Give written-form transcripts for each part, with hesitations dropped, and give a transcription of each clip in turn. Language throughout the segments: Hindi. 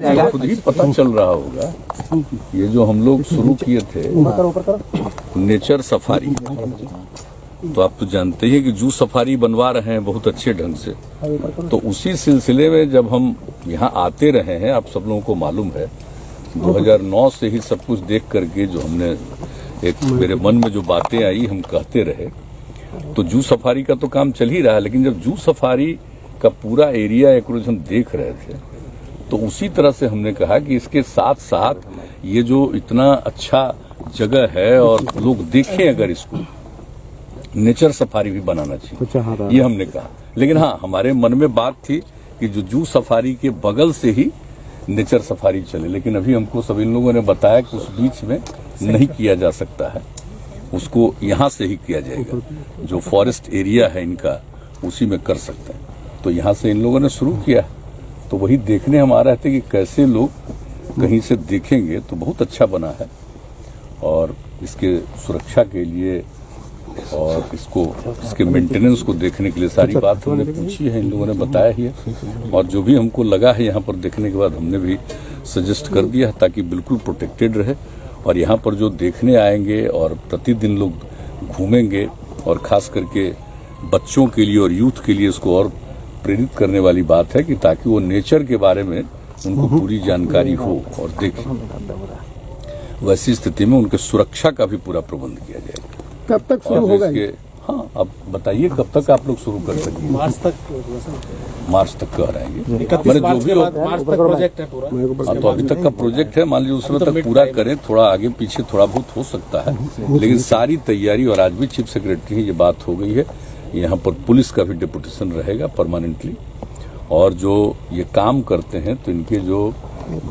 खुद ही पता चल रहा होगा, ये जो हम लोग शुरू किए थे नेचर सफारी, तो आप तो जानते ही हैं कि जू सफारी बनवा रहे हैं बहुत अच्छे ढंग से। तो उसी सिलसिले में जब हम यहाँ आते रहे हैं, आप सब लोगों को मालूम है 2009 से ही सब कुछ देख करके जो हमने एक मेरे मन में जो बातें आई हम कहते रहे। तो जू सफारी का तो काम चल ही रहा है, लेकिन जब जू सफारी का पूरा एरिया एक रोज हम देख रहे थे तो उसी तरह से हमने कहा कि इसके साथ साथ ये जो इतना अच्छा जगह है और लोग देखें अगर इसको, नेचर सफारी भी बनाना चाहिए, ये हमने कहा। लेकिन हाँ, हमारे मन में बात थी कि जो जू सफारी के बगल से ही नेचर सफारी चले, लेकिन अभी हमको सभी लोगों ने बताया कि उस बीच में नहीं किया जा सकता है, उसको यहाँ से ही किया जाएगा। जो फॉरेस्ट एरिया है इनका उसी में कर सकते हैं, तो यहाँ से इन लोगों ने शुरू किया। तो वही देखने हम आ रहे थे कि कैसे लोग कहीं से देखेंगे, तो बहुत अच्छा बना है। और इसके सुरक्षा के लिए और इसके मेंटेनेंस को देखने के लिए सारी बात हमने पूछी है, इन लोगों ने बताया ही है। और जो भी हमको लगा है यहाँ पर देखने के बाद हमने भी सजेस्ट कर दिया है ताकि बिल्कुल प्रोटेक्टेड रहे। और यहाँ पर जो देखने आएंगे और प्रतिदिन लोग घूमेंगे, और खास करके बच्चों के लिए और यूथ के लिए इसको और प्रेरित करने वाली बात है कि ताकि वो नेचर के बारे में उनको पूरी जानकारी हो और देखें। वैसी स्थिति में उनके सुरक्षा का भी पूरा प्रबंध किया जाएगा। कब तक शुरू होगा? हाँ, अब बताइए कब तक आप लोग शुरू कर सकेंगे? मार्च तक कह रहे हैं। मैंने जो भी मार्च तक प्रोजेक्ट है पूरा। तो अभी तक का प्रोजेक्ट है, मान लीजिए उस समय तक पूरा करें, थोड़ा आगे पीछे थोड़ा बहुत हो सकता है, लेकिन सारी तैयारी। और आज भी चीफ सेक्रेटरी की ये बात हो गई है, यहाँ पर पुलिस का भी डिप्यूटेशन रहेगा परमानेंटली। और जो ये काम करते हैं तो इनके जो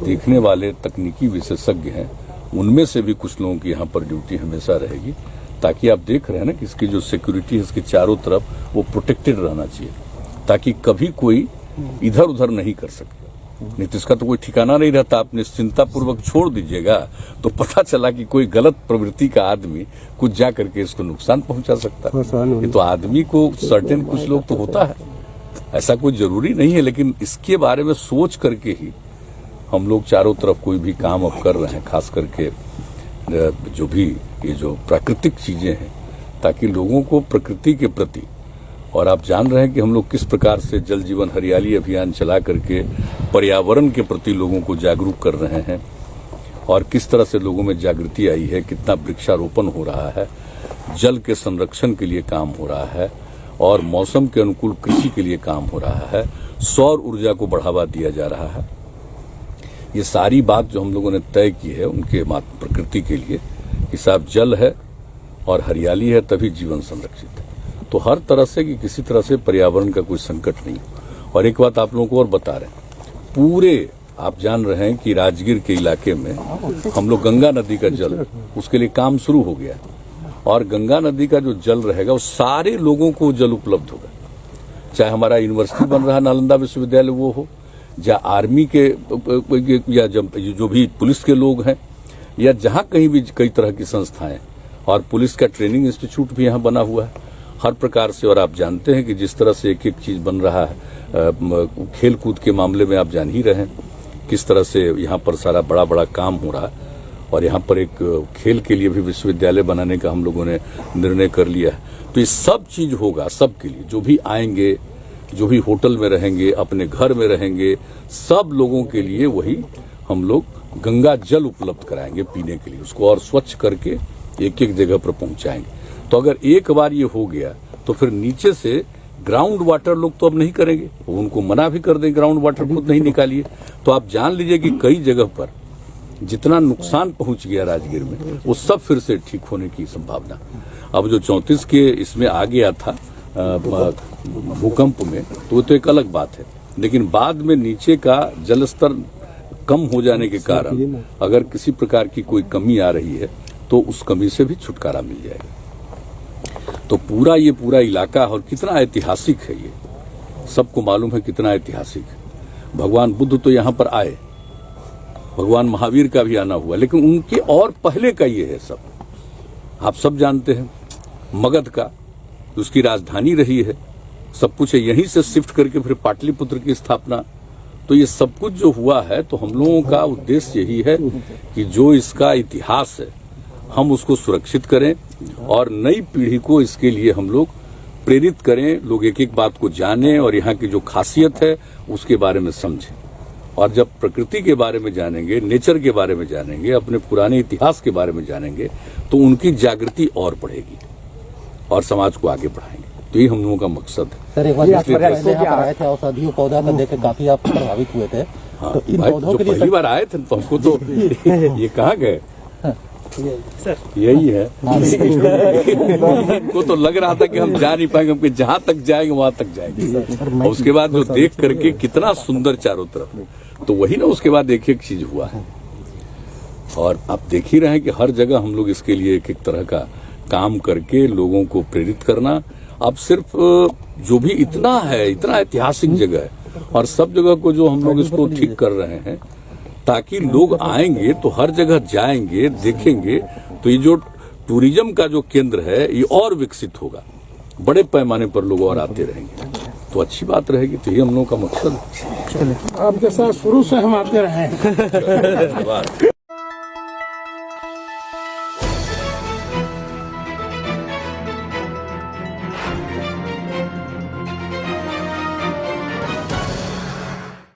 देखने वाले तकनीकी विशेषज्ञ हैं उनमें से भी कुछ लोगों की यहाँ पर ड्यूटी हमेशा रहेगी, ताकि आप देख रहे हैं ना कि इसकी जो सिक्योरिटी है इसके चारों तरफ वो प्रोटेक्टेड रहना चाहिए, ताकि कभी कोई इधर उधर नहीं कर सके। नहीं तो इसका तो कोई ठिकाना नहीं रहता। आप निश्चिंतापूर्वक छोड़ दीजिएगा तो पता चला कि कोई गलत प्रवृत्ति का आदमी कुछ जा करके इसको नुकसान पहुंचा सकता है। ये तो आदमी को सर्टेन कुछ लोग तो होता है, ऐसा कोई जरूरी नहीं है, लेकिन इसके बारे में सोच करके ही हम लोग चारों तरफ कोई भी काम अब कर रहे हैं, खास करके जो भी ये जो प्राकृतिक चीजें हैं, ताकि लोगों को प्रकृति के प्रति, और आप जान रहे हैं कि हम लोग किस प्रकार से जल जीवन हरियाली अभियान चला करके पर्यावरण के प्रति लोगों को जागरूक कर रहे हैं, और किस तरह से लोगों में जागृति आई है, कितना वृक्षारोपण हो रहा है, जल के संरक्षण के लिए काम हो रहा है, और मौसम के अनुकूल कृषि के लिए काम हो रहा है, सौर ऊर्जा को बढ़ावा दिया जा रहा है। ये सारी बात जो हम लोगों ने तय की है उनके प्रकृति के लिए कि साहब जल है और हरियाली है तभी जीवन संरक्षित है। तो हर तरह से कि किसी तरह से पर्यावरण का कोई संकट नहीं। और एक बात आप लोगों को और बता रहे हैं, पूरे आप जान रहे हैं कि राजगीर के इलाके में हम लोग गंगा नदी का जल, उसके लिए काम शुरू हो गया, और गंगा नदी का जो जल रहेगा वो सारे लोगों को जल उपलब्ध होगा। चाहे हमारा यूनिवर्सिटी बन रहा है नालंदा विश्वविद्यालय वो हो, या आर्मी के या जो भी पुलिस के लोग हैं, या जहां कहीं भी कई तरह की संस्थाएं, और पुलिस का ट्रेनिंग इंस्टीट्यूट भी यहां बना हुआ है हर प्रकार से। और आप जानते हैं कि जिस तरह से एक एक चीज बन रहा है, खेल कूद के मामले में आप जान ही रहे हैं किस तरह से यहाँ पर सारा बड़ा बड़ा काम हो रहा है। और यहाँ पर एक खेल के लिए भी विश्वविद्यालय बनाने का हम लोगों ने निर्णय कर लिया है। तो ये सब चीज होगा सबके लिए, जो भी आएंगे, जो भी होटल में रहेंगे, अपने घर में रहेंगे, सब लोगों के लिए वही हम लोग गंगा जल उपलब्ध कराएंगे पीने के लिए, उसको और स्वच्छ करके एक एक जगह पर पहुंचाएंगे। तो अगर एक बार ये हो गया तो फिर नीचे से ग्राउंड वाटर लोग तो अब नहीं करेंगे, उनको मना भी कर दें ग्राउंड वाटर खुद नहीं निकालिए। तो आप जान लीजिए कि कई जगह पर जितना नुकसान पहुंच गया राजगीर में, वो सब फिर से ठीक होने की संभावना। अब जो 34 के इसमें आ गया था भूकंप में, तो वो तो एक अलग बात है, लेकिन बाद में नीचे का जल स्तर कम हो जाने के कारण अगर किसी प्रकार की कोई कमी आ रही है तो उस कमी से भी छुटकारा मिल जाएगा। तो ये पूरा इलाका, और कितना ऐतिहासिक है ये, सबको मालूम है कितना ऐतिहासिक है। भगवान बुद्ध तो यहाँ पर आए, भगवान महावीर का भी आना हुआ, लेकिन उनके और पहले का ये है सब। आप सब जानते हैं मगध का उसकी राजधानी रही है, सब कुछ है, यहीं से शिफ्ट करके फिर पाटलिपुत्र की स्थापना। तो ये सब कुछ जो हुआ है, तो हम लोगों का उद्देश्य यही है कि जो इसका इतिहास है हम उसको सुरक्षित करें और नई पीढ़ी को इसके लिए हम लोग प्रेरित करें, लोग एक एक बात को जानें और यहाँ की जो खासियत है उसके बारे में समझें। और जब प्रकृति के बारे में जानेंगे, नेचर के बारे में जानेंगे, अपने पुराने इतिहास के बारे में जानेंगे, तो उनकी जागृति और बढ़ेगी और समाज को आगे बढ़ाएंगे। तो ये हम लोगों का मकसद है। सर, एक बार यहाँ पर आए थे औषधियों पौधा का देख के काफी आप प्रभावित हुए थे। हाँ, तो इन भाई, पौधों जो के लिए पहली बार आए थे तो हमको तो ये कहाँ गए, यही है। हमको तो लग रहा था कि हम जा नहीं पाएंगे, हम जहां तक जाएंगे वहां तक जाएंगे। और उसके बाद जो देख करके कितना सुंदर चारों तरफ, तो वही ना उसके बाद एक एक चीज हुआ है। और आप देख ही रहे हैं कि हर जगह हम लोग इसके लिए एक एक तरह का काम करके लोगों को प्रेरित करना। अब सिर्फ जो भी इतना है, इतना ऐतिहासिक जगह है और सब जगह को जो हम लोग इसको ठीक कर रहे हैं ताकि लोग आएंगे तो हर जगह जाएंगे, देखेंगे, तो ये जो टूरिज्म का जो केंद्र है ये और विकसित होगा, बड़े पैमाने पर लोग और आते रहेंगे, तो अच्छी बात रहेगी। तो ये हम लोगों का मकसद है। आपके साथ शुरू से हम आते रहे हैं। धन्यवाद।